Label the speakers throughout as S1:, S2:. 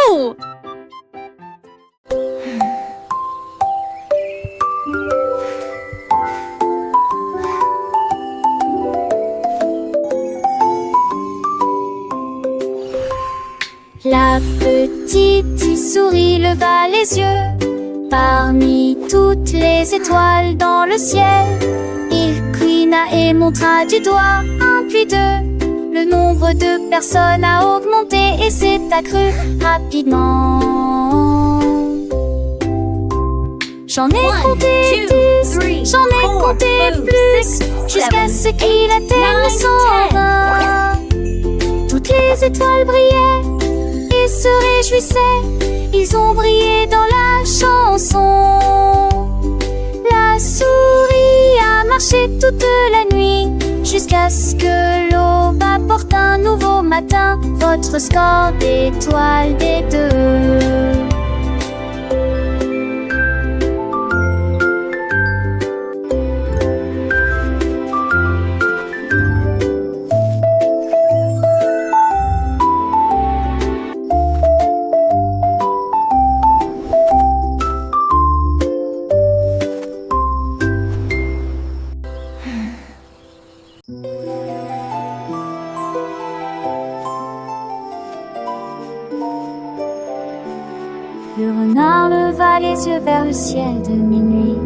S1: Wouhou!
S2: La petite souris leva les yeux. Parmi toutes les étoiles dans le ciel, il clina et montra du doigt un puis deux. Le nombre de personnes a augmenté et s'est accru rapidement. J'en ai compté 10, j'en ai compté plus, jusqu'à ce qu'il atteigne 120. Toutes les étoiles brillaient et se réjouissaient, ils ont brillé dans la chanson. La souris a marché toute la nuit, jusqu'à ce que l'aube apporte un nouveau matin. Votre score d'étoiles des deux. Le renard leva les yeux vers le ciel de minuit,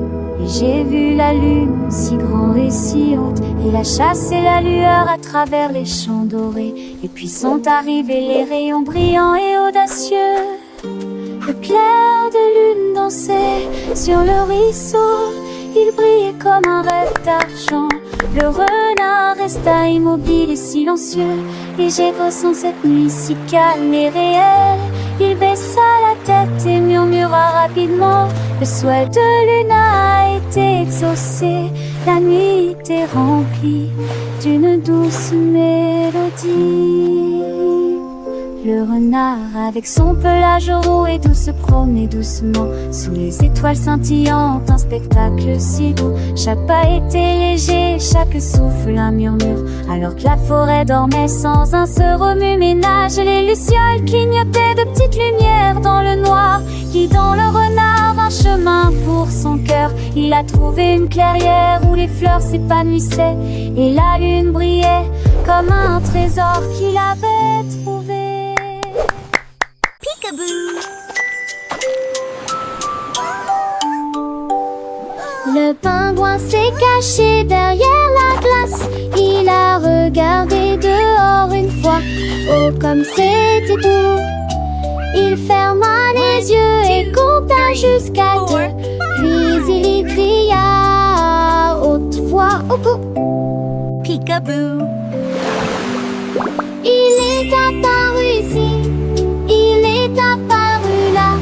S2: et j'ai vu la lune si grande et si haute. Il a chassé la lueur à travers les champs dorés, et puis sont arrivés les rayons brillants et audacieux. Le clair de lune dansait sur le ruisseau, il brillait comme un rêve d'argent. Le renard resta immobile et silencieux, et j'évoquant cette nuit si calme et réelle. Il baissa la tête et murmura rapidement: le souhait de Luna a été exaucé. La nuit était remplie d'une douce mélodie. Le renard avec son pelage roux et doux se promenait doucement sous les étoiles scintillantes, un spectacle si doux. Chaque pas était léger, chaque souffle un murmure, alors que la forêt dormait sans un seul remue-ménage. Les lucioles clignotaient de petites lumières dans le noir, guidant le renard un chemin pour son cœur. Il a trouvé une clairière où les fleurs s'épanouissaient, et la lune brillait comme un trésor qu'il avait trouvé. Le pingouin s'est caché derrière la glace. Il a regardé dehors une fois. Oh, comme c'était doux. Il ferma les yeux et compta jusqu'à 2. Puis il cria à haute voix: au bout, peekaboo. Il est apparu ici, il est apparu là.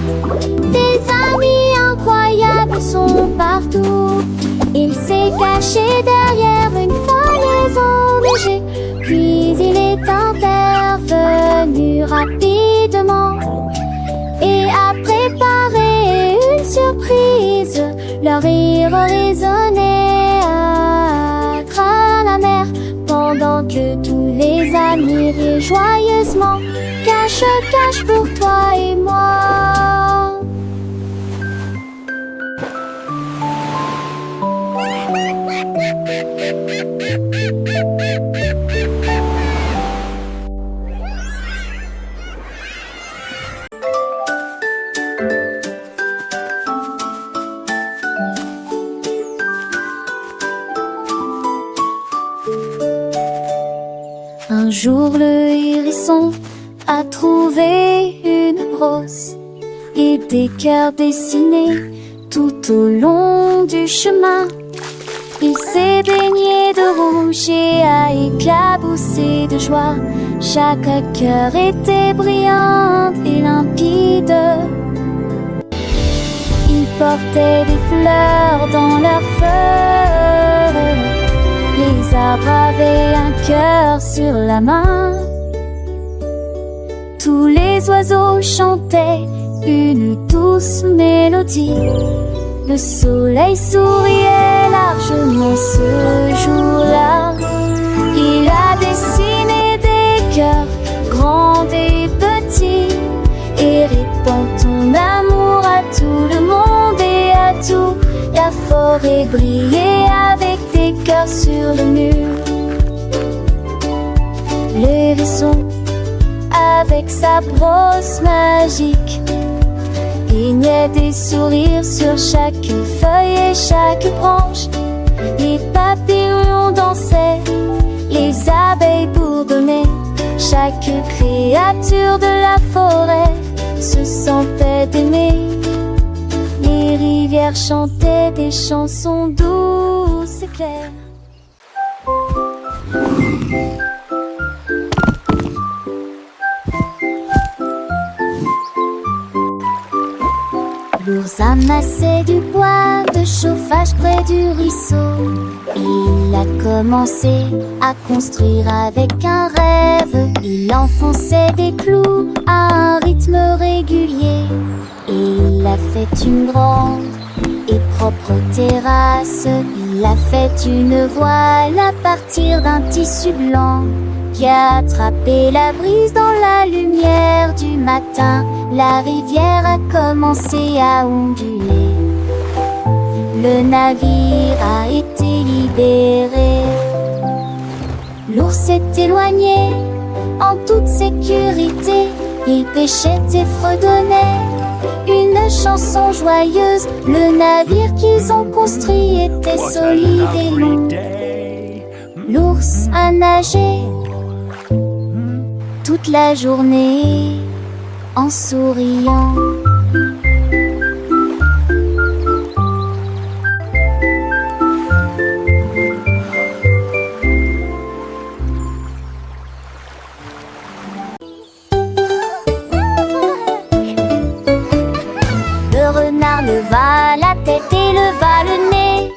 S2: Des amis incroyables sont partout. Il s'est caché derrière une falaise enneigée, puis il est intervenu rapidement et a préparé une surprise. Leur rire résonnait à travers la mer, pendant que tous les amis rient joyeusement. Cache, cache pour toi et moi. Un jour le hérisson a trouvé une brosse et des cœurs dessinés tout au long du chemin. Il s'est baigné de rouge et a éclaboussé de joie. Chaque cœur était brillant et limpide. Ils portaient des fleurs dans leurs feuilles. Les arbres avaient un cœur sur la main. Tous les oiseaux chantaient une douce mélodie. Le soleil souriait largement ce jour-là. Il a dessiné des cœurs grands et petits et tout. La forêt brillait avec des cœurs sur le mur. Le hérisson, avec sa brosse magique, peignait des sourires sur chaque feuille et chaque branche. Les papillons dansaient, les abeilles bourdonnaient. Chaque créature de la forêt se sentait aimée. Les rivières chantaient des chansons douces et claires. L'ours amassait du bois de chauffage près du ruisseau. Il a commencé à construire avec un rêve. Il enfonçait des clous à un rythme régulier. Et il a fait une grande et propre terrasse. Il a fait une voile à partir d'un tissu blanc qui a attrapé la brise dans la lumière du matin. La rivière a commencé à onduler. Le navire a été libéré. L'ours s'est éloigné en toute sécurité. Il pêchait et fredonnait une chanson joyeuse. Le navire qu'ils ont construit était solide et long. L'ours a nagé toute la journée en souriant. Le renard leva la tête et leva le nez,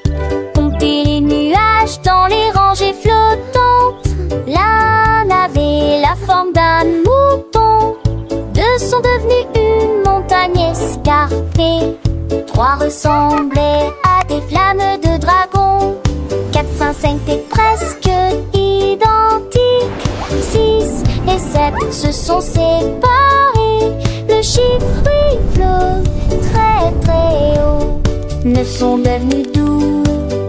S2: compter les nuages dans les rangées flottantes. L'un avait la forme d'un mouton, deux sont devenus une montagne escarpée. Trois ressemblaient à des flammes de dragon. 4, 5, 5 étaient presque identiques. 6 et 7 se sont séparés. Le chiffre lui flotte très très haut. 9 sont devenus 12.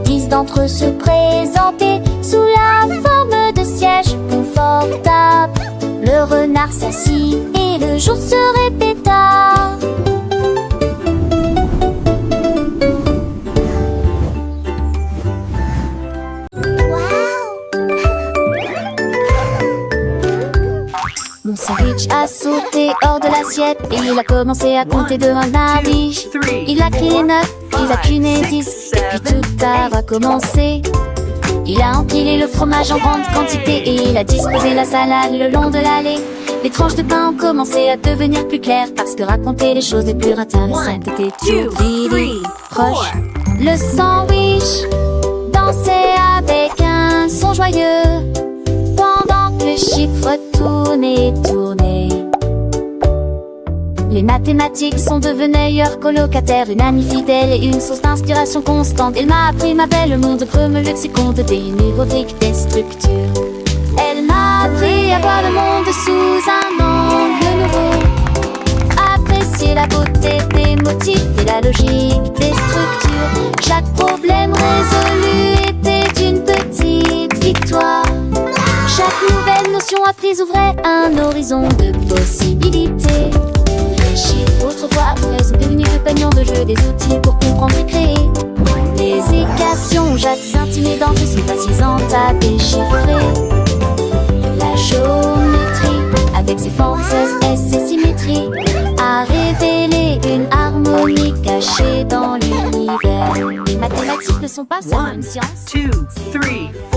S2: 10 d'entre eux se présentaient sous la forme de sièges confortables. Le renard s'assit et le jour se répéta. Mon sandwich a sauté hors de l'assiette et il a commencé à compter de 1 à 10. Il a crié 9, il a cuné 10 et puis tout a recommencé. Il a empilé le fromage en grande quantité et il a disposé la salade le long de l'allée. Les tranches de pain ont commencé à devenir plus claires parce que raconter les choses les plus intéressantes était tout proche. Le sandwich dansait avec un son joyeux pendant que le chiffre tournait. Les mathématiques sont devenues meilleurs colocataires, une amie fidèle et une source d'inspiration constante. Elle m'a appris ma belle monde comme le lexicon de des numériques des structures. Elle m'a appris à voir le monde sous un angle nouveau, apprécier la beauté des motifs et la logique des structures. Chaque problème résolu était une petite victoire. Chaque nouvelle notion apprise ouvrait un horizon de possibilités. Les chiffres autrefois sont devenus de paniers de jeu, des outils pour comprendre et créer. Les équations jadis intimidantes sont fascinantes à déchiffrer. La géométrie, avec ses forces et ses symétries, a révélé une harmonie cachée dans l'univers. Les mathématiques ne sont pas seulement une science.
S1: 1, 2, 3,